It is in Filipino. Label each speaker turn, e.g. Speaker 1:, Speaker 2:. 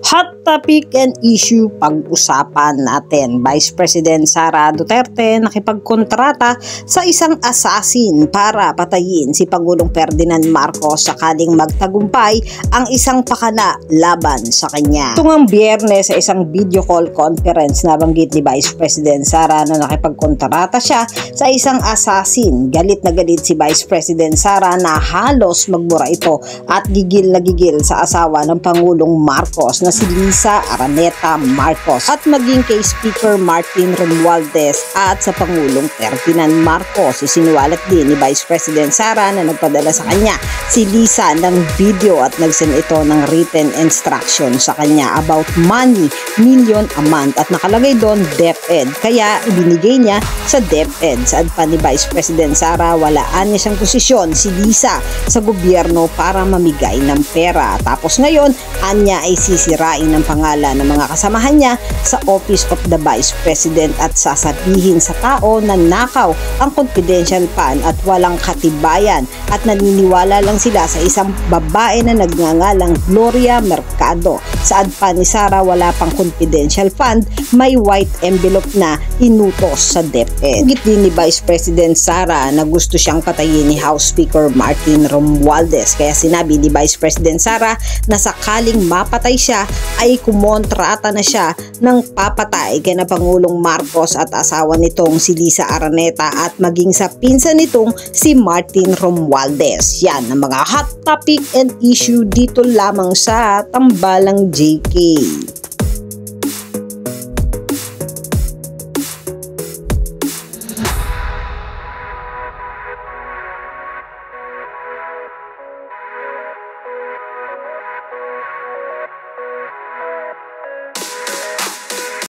Speaker 1: Hot topic and issue pag-usapan natin. Vice President Sara Duterte nakipagkontrata sa isang assassin para patayin si Pangulong Ferdinand Marcos sakaling magtagumpay ang isang pakana laban sa kanya. Ito ngang Biyernes sa isang video call conference nabanggit ni Vice President Sara na nakipagkontrata siya sa isang assassin. Galit na galit si Vice President Sara na halos magmura ito at gigil na gigil sa asawa ng Pangulong Marcos na si Lisa Araneta Marcos at maging kay Speaker Martin Romualdez at sa Pangulong Ferdinand Marcos. Isinuwalat din ni Vice President Sara na nagpadala sa kanya si Lisa ng video at nagsend ito ng written instruction sa kanya about money, million a month at nakalagay doon DepEd. Kaya ibinigay niya sa DepEd. Saad pa ni Vice President Sara, walaan niya siyang posisyon si Lisa sa gobyerno para mamigay ng pera. Tapos ngayon, anya ay sisirain ng pangalan ng mga kasamahan niya sa Office of the Vice President at sasabihin sa tao na nakaw ang confidential fund at walang katibayan at naniniwala lang sila sa isang babae na nagngangalang Gloria Mercado. Saad pa ni Sara, wala pang confidential fund, may white envelope na inutos sa DepEd. Git din ni Vice President Sara na gusto siyang patayin ni House Speaker Martin Romualdez. Kaya sinabi ni Vice President Sara na sakaling mapatay siya ay kumontrata na siya ng papatay kay na Pangulong Marcos at asawa nitong si Lisa Araneta at maging sa pinsan nitong si Martin Romualdez. Yan ang mga hot topic and issue dito lamang sa Tambalang JK.